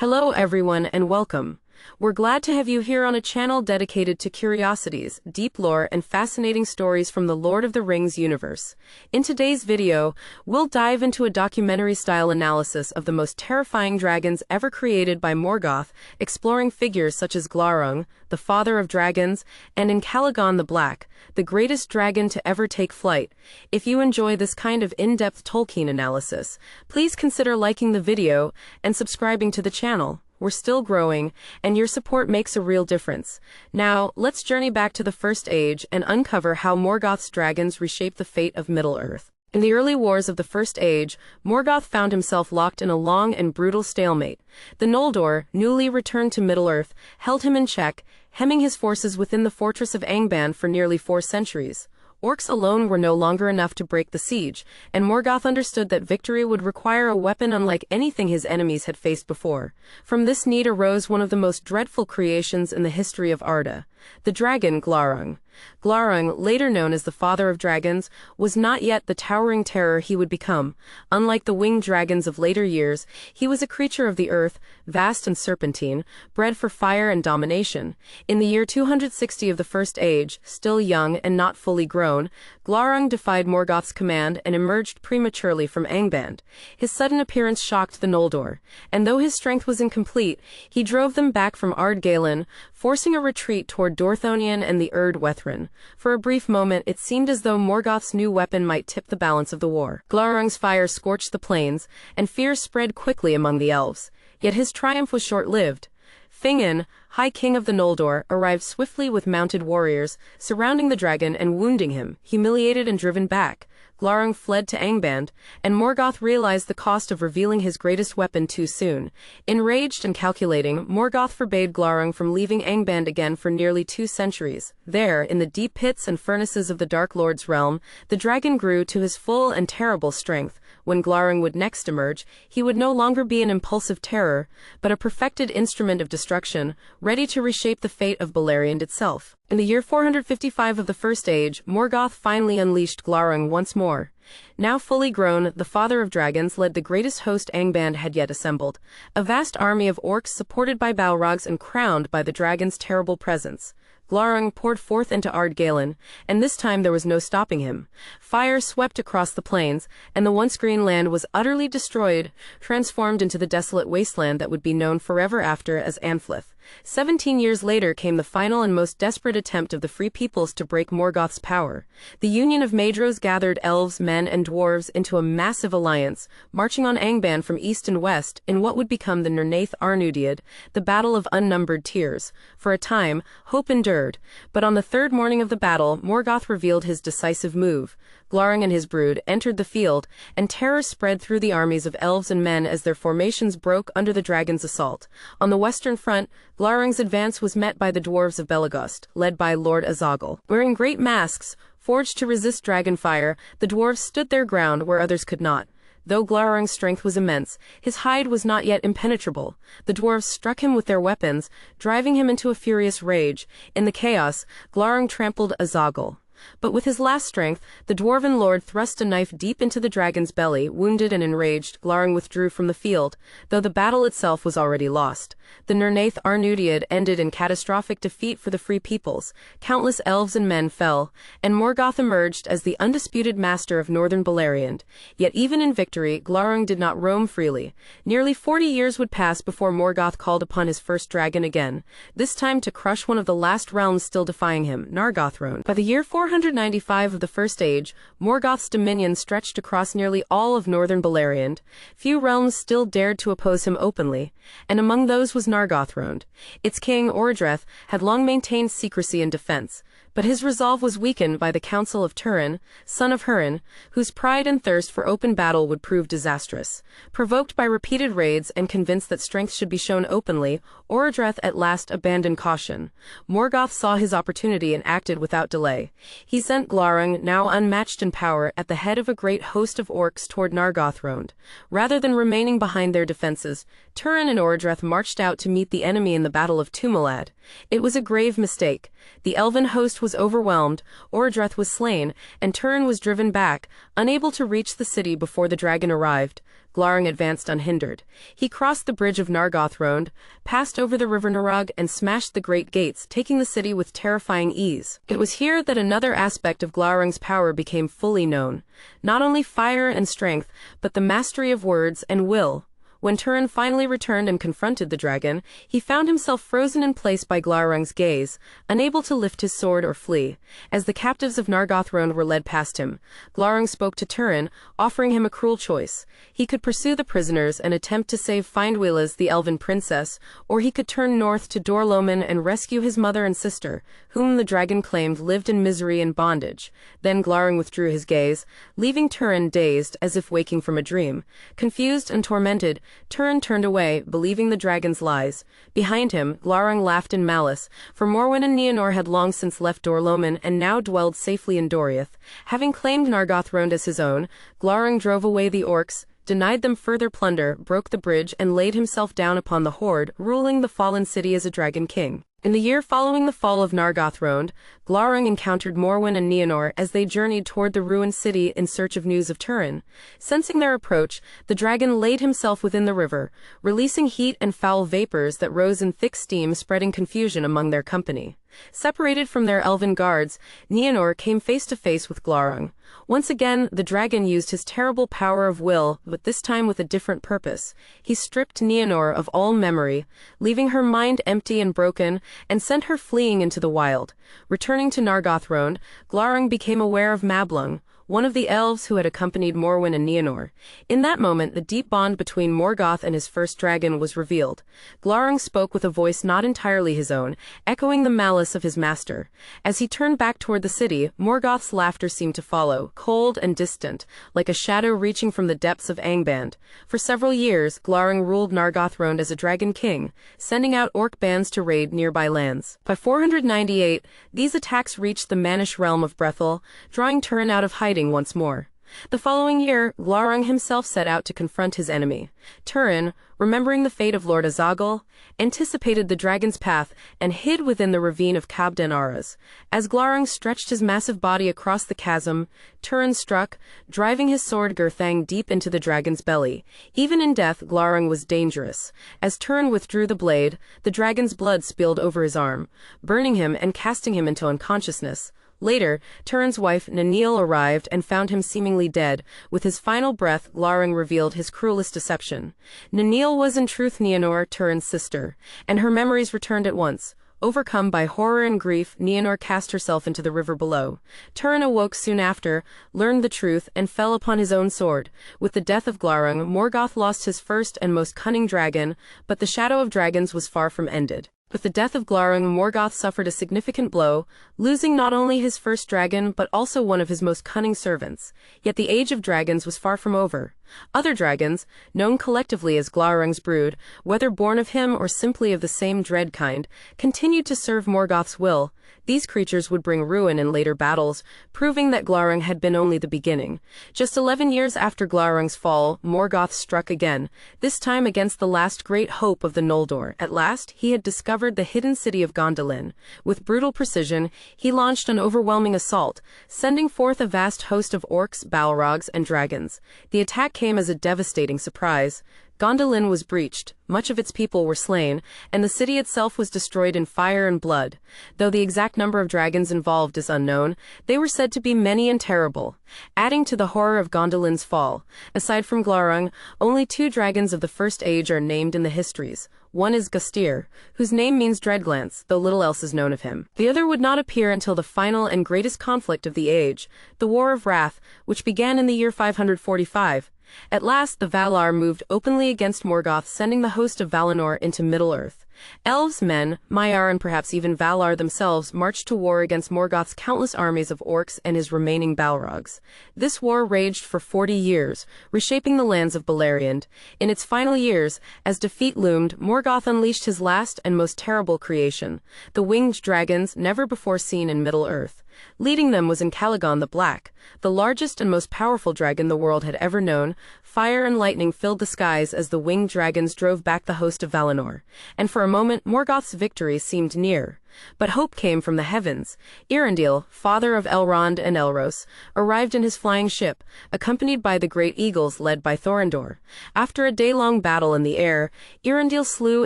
Hello everyone and welcome. We're glad to have you here on a channel dedicated to curiosities, deep lore, and fascinating stories from the Lord of the Rings universe. In today's video, we'll dive into a documentary-style analysis of the most terrifying dragons ever created by Morgoth, exploring figures such as Glaurung, the father of dragons, and Ancalagon the Black, the greatest dragon to ever take flight. If you enjoy this kind of in-depth Tolkien analysis, please consider liking the video and subscribing to the channel. We're still growing, and your support makes a real difference. Now, let's journey back to the First Age and uncover how Morgoth's dragons reshaped the fate of Middle-earth. In the early wars of the First Age, Morgoth found himself locked in a long and brutal stalemate. The Noldor, newly returned to Middle-earth, held him in check, hemming his forces within the fortress of Angband for nearly 4 centuries. Orcs alone were no longer enough to break the siege, and Morgoth understood that victory would require a weapon unlike anything his enemies had faced before. From this need arose one of the most dreadful creations in the history of Arda, the dragon Glaurung. Glaurung, later known as the father of dragons, was not yet the towering terror he would become. Unlike the winged dragons of later years, he was a creature of the earth, vast and serpentine, bred for fire and domination. In the year 260 of the First Age, still young and not fully grown, Glaurung defied Morgoth's command and emerged prematurely from Angband. His sudden appearance shocked the Noldor, and though his strength was incomplete, he drove them back from Ardgalen, forcing a retreat toward Dorthonion and the Erd-Wethrin. For a brief moment, it seemed as though Morgoth's new weapon might tip the balance of the war. Glaurung's fire scorched the plains, and fear spread quickly among the elves. Yet his triumph was short-lived. Fingin, High King of the Noldor, arrived swiftly with mounted warriors, surrounding the dragon and wounding him. Humiliated and driven back, Glaurung fled to Angband, and Morgoth realized the cost of revealing his greatest weapon too soon. Enraged and calculating, Morgoth forbade Glaurung from leaving Angband again for nearly 2 centuries. There, in the deep pits and furnaces of the Dark Lord's realm, the dragon grew to his full and terrible strength. When Glaurung would next emerge, he would no longer be an impulsive terror, but a perfected instrument of destruction, ready to reshape the fate of Beleriand itself. In the year 455 of the First Age, Morgoth finally unleashed Glaurung once more. Now fully grown, the father of dragons led the greatest host Angband had yet assembled, a vast army of orcs supported by Balrogs and crowned by the dragon's terrible presence. Glaurung poured forth into Ardgalen, and this time there was no stopping him. Fire swept across the plains, and the once green land was utterly destroyed, transformed into the desolate wasteland that would be known forever after as Anflith. 17 years later came the final and most desperate attempt of the Free Peoples to break Morgoth's power. The Union of Maedhros gathered elves, men, and dwarves into a massive alliance, marching on Angband from east and west in what would become the Nernaeth Arnudiad, the Battle of Unnumbered Tears. For a time, hope endured, but on the third morning of the battle, Morgoth revealed his decisive move. Glaurung and his brood entered the field, and terror spread through the armies of elves and men as their formations broke under the dragon's assault. On the western front, Glaurung's advance was met by the dwarves of Belegost, led by Lord Azaghal. Wearing great masks, forged to resist dragon fire, the dwarves stood their ground where others could not. Though Glaurung's strength was immense, his hide was not yet impenetrable. The dwarves struck him with their weapons, driving him into a furious rage. In the chaos, Glaurung trampled Azaghal. But with his last strength, the dwarven lord thrust a knife deep into the dragon's belly. Wounded and enraged, Glaurung withdrew from the field, though the battle itself was already lost. The Nernaeth Arnudiad ended in catastrophic defeat for the Free Peoples. Countless elves and men fell, and Morgoth emerged as the undisputed master of northern Beleriand. Yet even in victory, Glaurung did not roam freely. Nearly 40 years would pass before Morgoth called upon his first dragon again, this time to crush one of the last realms still defying him, Nargothrond. By the year 495 of the First Age, Morgoth's dominion stretched across nearly all of northern Beleriand. Few realms still dared to oppose him openly, and among those was Nargothrond. Its king, Ordreth, had long maintained secrecy and defense, but his resolve was weakened by the counsel of Turin, son of Hurin, whose pride and thirst for open battle would prove disastrous. Provoked by repeated raids and convinced that strength should be shown openly, Ordreth at last abandoned caution. Morgoth saw his opportunity and acted without delay. He sent Glaurung, now unmatched in power, at the head of a great host of orcs toward Nargothrond. Rather than remaining behind their defenses, Turin and Ordreth marched out to meet the enemy in the Battle of Tumalad. It was a grave mistake. The elven host was overwhelmed, Orodreth was slain, and Turin was driven back, unable to reach the city before the dragon arrived. Glaurung advanced unhindered. He crossed the bridge of Nargothrond, passed over the river Narug, and smashed the great gates, taking the city with terrifying ease. It was here that another aspect of Glaurung's power became fully known. Not only fire and strength, but the mastery of words and will. When Turin finally returned and confronted the dragon, he found himself frozen in place by Glaurung's gaze, unable to lift his sword or flee. As the captives of Nargothrond were led past him, Glaurung spoke to Turin, offering him a cruel choice. He could pursue the prisoners and attempt to save Findwilas, the elven princess, or he could turn north to Dorloman and rescue his mother and sister, whom the dragon claimed lived in misery and bondage. Then Glaurung withdrew his gaze, leaving Turin dazed as if waking from a dream. Confused and tormented, Turin turned away, believing the dragon's lies. Behind him, Glaurung laughed in malice, for Morwen and Nienor had long since left Dorloman and now dwelled safely in Doriath. Having claimed Nargothrond as his own, Glaurung drove away the orcs, denied them further plunder, broke the bridge, and laid himself down upon the horde, ruling the fallen city as a dragon king. In the year following the fall of Nargothrond, Glaurung encountered Morwen and Nienor as they journeyed toward the ruined city in search of news of Turin. Sensing their approach, the dragon laid himself within the river, releasing heat and foul vapors that rose in thick steam, spreading confusion among their company. Separated from their elven guards, Nienor came face to face with Glaurung. Once again, the dragon used his terrible power of will, but this time with a different purpose. He stripped Nienor of all memory, leaving her mind empty and broken, and sent her fleeing into the wild. Returning to Nargothrond, Glaurung became aware of Mablung, one of the elves who had accompanied Morwen and Nienor. In that moment, the deep bond between Morgoth and his first dragon was revealed. Glaurung spoke with a voice not entirely his own, echoing the malice of his master. As he turned back toward the city, Morgoth's laughter seemed to follow, cold and distant, like a shadow reaching from the depths of Angband. For several years, Glaurung ruled Nargothrond as a dragon king, sending out orc bands to raid nearby lands. By 498, these attacks reached the Mannish realm of Brethil, drawing Turin out of hiding once more. The following year, Glaurung himself set out to confront his enemy. Turin, remembering the fate of Lord Azaghal, anticipated the dragon's path and hid within the ravine of Cabden Aras. As Glaurung stretched his massive body across the chasm, Turin struck, driving his sword Gurthang deep into the dragon's belly. Even in death, Glaurung was dangerous. As Turin withdrew the blade, the dragon's blood spilled over his arm, burning him and casting him into unconsciousness. Later, Turin's wife Nanil arrived and found him seemingly dead. With his final breath, Glaurung revealed his cruelest deception. Nanil was in truth Nienor, Turin's sister, and her memories returned at once. Overcome by horror and grief, Nienor cast herself into the river below. Turin awoke soon after, learned the truth, and fell upon his own sword. With the death of Glaurung, Morgoth lost his first and most cunning dragon, but the shadow of dragons was far from ended. With the death of Glaurung, Morgoth suffered a significant blow, losing not only his first dragon but also one of his most cunning servants. Yet the age of dragons was far from over. Other dragons, known collectively as Glaurung's brood, whether born of him or simply of the same dread kind, continued to serve Morgoth's will. These creatures would bring ruin in later battles, proving that Glaurung had been only the beginning. Just 11 years after Glaurung's fall, Morgoth struck again, this time against the last great hope of the Noldor. At last, he had discovered the hidden city of Gondolin. With brutal precision, he launched an overwhelming assault, sending forth a vast host of orcs, balrogs, and dragons. The attack came as a devastating surprise. Gondolin was breached, much of its people were slain, and the city itself was destroyed in fire and blood. Though the exact number of dragons involved is unknown, they were said to be many and terrible, adding to the horror of Gondolin's fall. Aside from Glaurung, only 2 dragons of the First Age are named in the histories. One is Gustir, whose name means Dreadglance, though little else is known of him. The other would not appear until the final and greatest conflict of the age, the War of Wrath, which began in the year 545. At last, the Valar moved openly against Morgoth, sending the host of Valinor into Middle-earth. Elves, men, Maiar, and perhaps even Valar themselves marched to war against Morgoth's countless armies of orcs and his remaining Balrogs. This war raged for 40 years, reshaping the lands of Beleriand. In its final years, as defeat loomed, Morgoth unleashed his last and most terrible creation, the winged dragons, never before seen in Middle-earth. Leading them was Ancalagon the Black, the largest and most powerful dragon the world had ever known. Fire and lightning filled the skies as the winged dragons drove back the host of Valinor. And for a moment, Morgoth's victory seemed near. But hope came from the heavens. Irandil, father of Elrond and Elros, arrived in his flying ship, accompanied by the great eagles led by Thorondor. After a day-long battle in the air, Irandil slew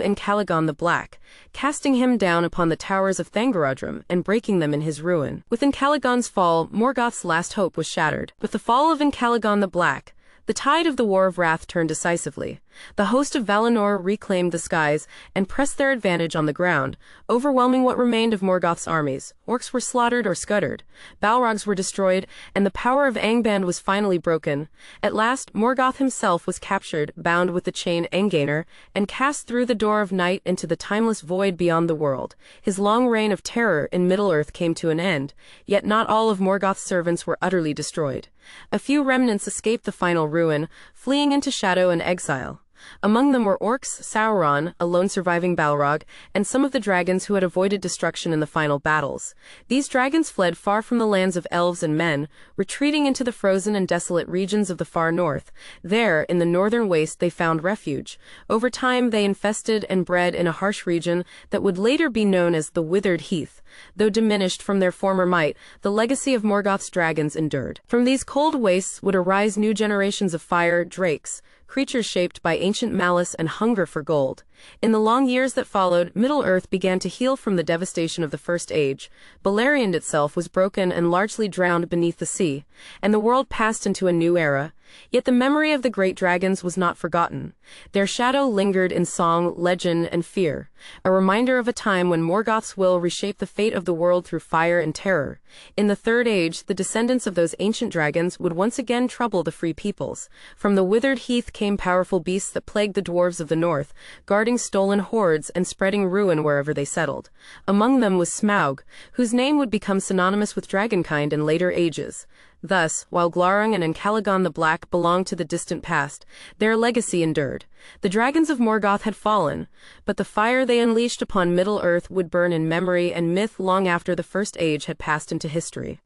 Ancalagon the Black, casting him down upon the towers of Thangorodrim and breaking them in his ruin. With Ancalagon's fall, Morgoth's last hope was shattered. With the fall of Ancalagon the Black, the tide of the War of Wrath turned decisively. The host of Valinor reclaimed the skies and pressed their advantage on the ground, overwhelming what remained of Morgoth's armies. Orcs were slaughtered or scuttered, Balrogs were destroyed, and the power of Angband was finally broken. At last, Morgoth himself was captured, bound with the chain Angainer, and cast through the door of night into the timeless void beyond the world. His long reign of terror in Middle-earth came to an end, yet not all of Morgoth's servants were utterly destroyed. A few remnants escaped the final ruin, fleeing into shadow and exile. Among them were orcs, Sauron, a lone surviving Balrog, and some of the dragons who had avoided destruction in the final battles. These dragons fled far from the lands of elves and men, retreating into the frozen and desolate regions of the far north. There, in the northern waste, they found refuge. Over time, they infested and bred in a harsh region that would later be known as the Withered Heath. Though diminished from their former might, the legacy of Morgoth's dragons endured. From these cold wastes would arise new generations of fire drakes, creatures shaped by ancient malice and hunger for gold. In the long years that followed, Middle-earth began to heal from the devastation of the First Age. Beleriand itself was broken and largely drowned beneath the sea, and the world passed into a new era. Yet the memory of the great dragons was not forgotten. Their shadow lingered in song, legend, and fear, a reminder of a time when Morgoth's will reshaped the fate of the world through fire and terror. In the Third Age, the descendants of those ancient dragons would once again trouble the free peoples. From the Withered Heath came powerful beasts that plagued the dwarves of the north, guarding stolen hoards and spreading ruin wherever they settled. Among them was Smaug, whose name would become synonymous with dragonkind in later ages. Thus, while Glaurung and Ancalagon the Black belonged to the distant past, their legacy endured. The dragons of Morgoth had fallen, but the fire they unleashed upon Middle-earth would burn in memory and myth long after the First Age had passed into history.